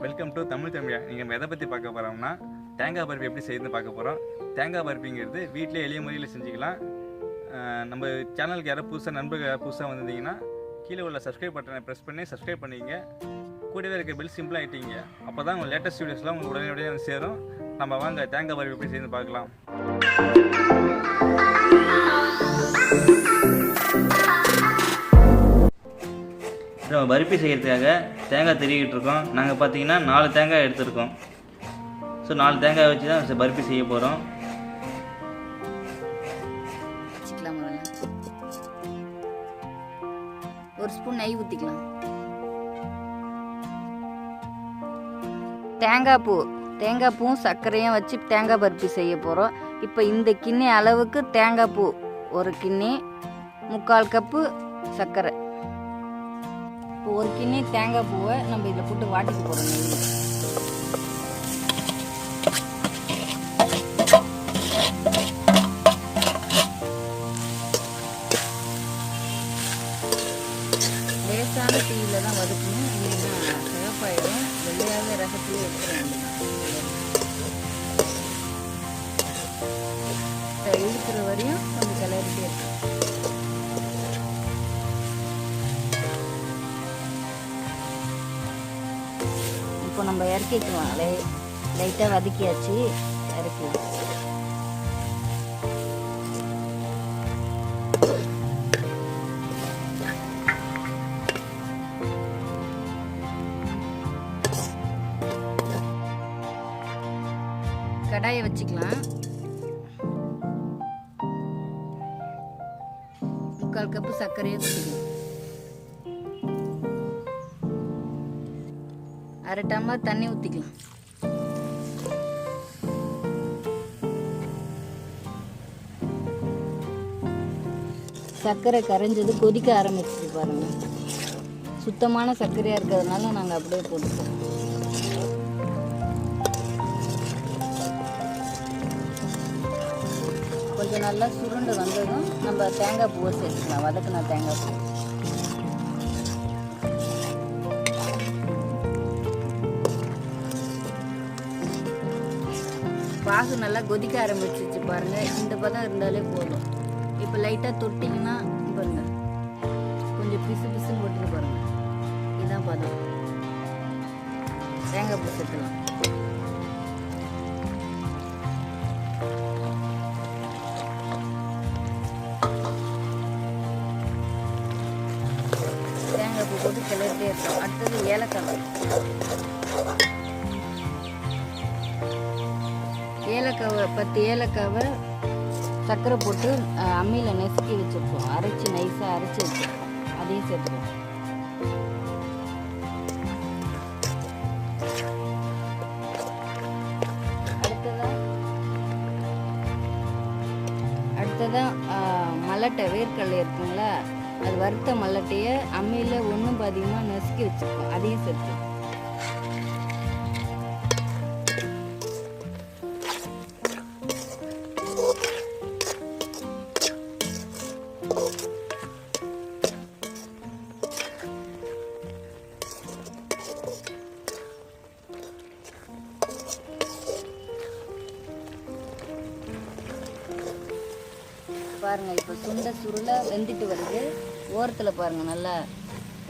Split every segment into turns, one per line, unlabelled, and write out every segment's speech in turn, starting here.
Welcome to Tamil. நீங்கள் எதை பற்றி பார்க்க போகிறோம்னா தேங்காய் பருப்பி எப்படி செய்யுதுன்னு பார்க்க போகிறோம். தேங்காய் பருப்பிங்கிறது வீட்டிலே எளிய முறையில் செஞ்சுக்கலாம். நம்ம சேனலுக்கு யாராவது நண்பர்கள் புதுசாக வந்திருந்தீங்கன்னா கீழே உள்ள சப்ஸ்கிரைப் பட்டனை ப்ரெஸ் பண்ணி சப்ஸ்கிரைப் பண்ணிங்க. கூடவே இருக்க பெல் சிம்பிளாக ஆகிட்டீங்க. அப்போ தான் உங்கள் லேட்டஸ்ட் வீடியோஸ்லாம் உங்களுக்கு உடனே சேரும். நம்ம வாங்க தேங்காய் பருப்பி எப்படி செய்யுதுன்னு பார்க்கலாம். நம்ம பருப்பி செய்கிறதுக்காக தேங்காய் திருகிட்டு இருக்கோம். நாங்கள் பார்த்தீங்கன்னா 4 தேங்காய் எடுத்துருக்கோம். ஸோ 4 தேங்காய் வச்சு தான் பருப்பி செய்ய போகிறோம்.
ஒரு ஸ்பூன் நெய் ஊற்றிக்கலாம். தேங்காய் பூவும் சர்க்கரையும் வச்சு தேங்காய் பருப்பி செய்ய போகிறோம். இப்போ இந்த கிண்ணி அளவுக்கு தேங்காய் பூ 1 கிண்ணி, 3/4 கப்பு சர்க்கரை. இப்போ 1 கிண்ணி தேங்காய் பூவை நம்ம இதில் போட்டு வாட்டிக்க போகிறோம். லேசான தீயில தான் வதக்கணும். இல்லைன்னா சிவப்பாயிடும். வெள்ளையாக ரசத்துலேயே எடுத்துட இழுக்கிற வரையும் கொஞ்சம் கிளறிட்டே இருக்கும். இப்போ நம்ம இறக்கிக்கலாம். லைட்டாக வதக்கியாச்சு, இறக்கலாம். கடாயை வச்சுக்கலாம். 3/4 கப்பு சர்க்கரையை ஊற்றிக்கலாம். 1/2 டம்ளர் தண்ணி ஊற்றிக்கலாம். சர்க்கரை கரைஞ்சது கொதிக்க ஆரம்பிச்சிட்டு பாருங்க. சுத்தமான சர்க்கரையாக இருக்கிறதுனால நாங்கள் அப்படியே போட்டுப்போம். கொஞ்சம் நல்லா சுருண்டு வந்ததும் நம்ம தேங்காய் பூவை சேர்த்துக்கலாம். வதக்கின தேங்காய் பூ பாகு நல்லா கொதிக்க ஆரம்பிச்சிச்சு பாருங்க. இந்த பதம் இருந்தாலே போதும். இப்போ லைட்டாக தொட்டிங்கன்னா பாருங்க, கொஞ்சம் பிசு பிசுன்னு போட்டுன்னு பாருங்க. இதுதான் பதம். தேங்காய் பூ சேர்த்துலாம். தேங்காய் பூ போட்டு கிளறிட்டே இருக்கும். அடுத்தது ஏலக்காய். ஏலக்காவை 10 ஏலக்காவை சர்க்கரை போட்டு அம்மியில் நசுக்கி வச்சுருக்கோம். அரைச்சி நைஸாக அரைச்சி வச்சுருக்கோம். அதையும் சேர்த்துருவோம். அடுத்ததான் மல்லட்டை வேர்க்கடலை இருக்குங்களா, அது வறுத்த மல்லட்டையை அம்மியில் 1 பாதியமாக நசுக்கி வச்சுருக்கோம். அதையும் சேர்த்து பாருங்க. இப்போ சுருளை வெந்துட்டு வருது. ஓரத்தில் பாருங்க, நல்லா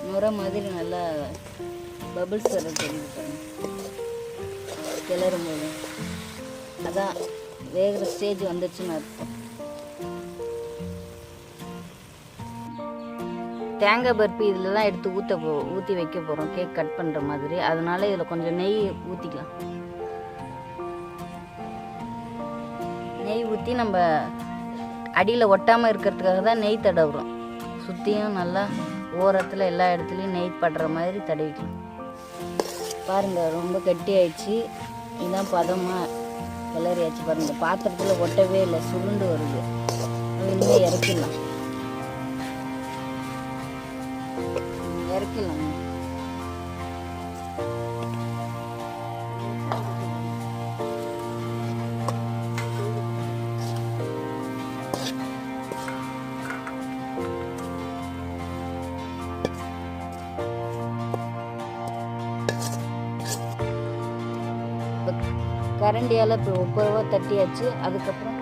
நுரை மாதிரி நல்லா பபிள்ஸ் வர தெரியுது பாருங்க. கிளறும் போது அதான் வேகிற ஸ்டேஜ் வந்துச்சுன்னு அர்த்தம். தேங்காய் பருப்பி இதில் தான் எடுத்து ஊற்றி வைக்க போகிறோம். கேக் கட் பண்ணுற மாதிரி. அதனால இதில் கொஞ்சம் நெய் ஊற்றிக்கலாம். நெய் ஊற்றி நம்ம அடியில் ஒட்டாமல் இருக்கிறதுக்காக தான் நெய் தடவுறோம். சுற்றியும் நல்லா ஓரத்தில் எல்லா இடத்துலையும் நெய் படுற மாதிரி தடவிக்கலாம். பாருங்கள், ரொம்ப கட்டி ஆயிடுச்சு. இதுதான் பதமாக கிளறியாச்சு பாருங்கள். பாத்திரத்தில் ஒட்டவே இல்லை, சுருண்டு வருது. இனிமேல் இறக்கிடலாம். கரண்டியால் இப்போ ஒப்புரவா தட்டியாச்சு. அதுக்கப்புறம்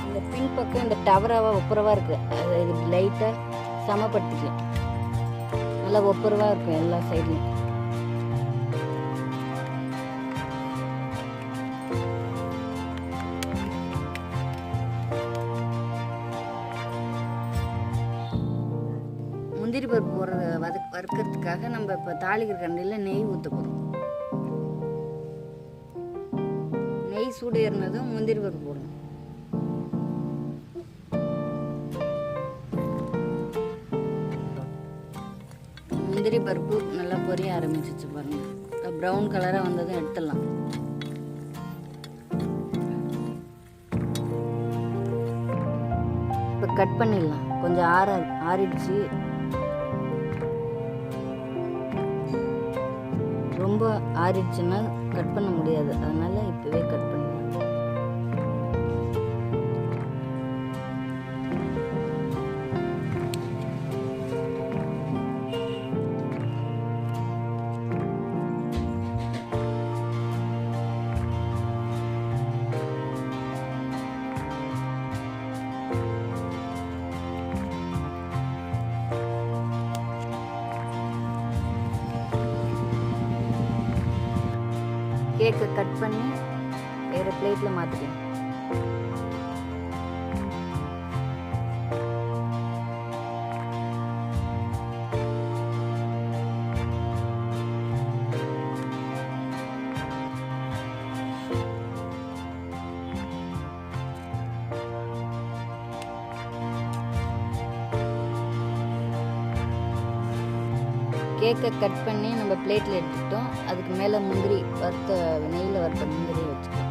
இந்த பின்பக்கம் இந்த டவராக ஒப்புரவாக இருக்குது, அதை இது லைட்டாக சமப்படுத்திக்கலாம். நல்லா ஒப்புரவாக இருக்கும் எல்லா சைட்லையும். முந்திரி பருப்பு வறுக்கிறதுக்காக நம்ம இப்போ தாளிக்கிற கரண்டியில் நெய் ஊற்ற போகிறோம். நெய் சூடு ஏறினதும் முந்திரி பருப்பு போடணும். முந்திரி பருப்பு நல்லா பொரிய ஆரம்பிச்சிச்சு பாருங்க. ப்ரௌன் கலராக வந்ததும் எடுத்துடலாம். இப்போ கட் பண்ணிடலாம். கொஞ்சம் ஆறிடுச்சு. ரொம்ப ஆறிடுச்சுன்னா கட் பண்ண முடியாது, அதனால இப்போவே கட் பண்ணிடலாம். கேக்கை கட் பண்ணி வேறு பிளேட்டில் மாற்றிக்கலாம். கேக்கை கட் பண்ணி நம்ம பிளேட்டில் எடுத்துக்கிட்டோம். அதுக்கு மேலே முந்திரி வறுத்த நெய்யில் வறுத்த முந்திரி வச்சுக்கலாம்.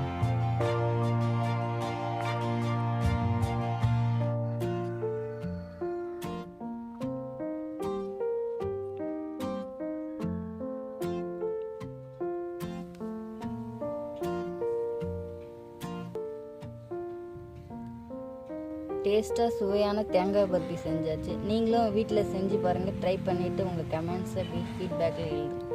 டேஸ்ட்டாக சுவையான தேங்காய் பர்ஃபி செஞ்சாச்சு. நீங்களும் வீட்டில் செஞ்சு பாருங்கள். ட்ரை பண்ணிவிட்டு உங்கள் கமெண்ட்ஸை ஃபீட்பேக்கில் எழுதுங்க.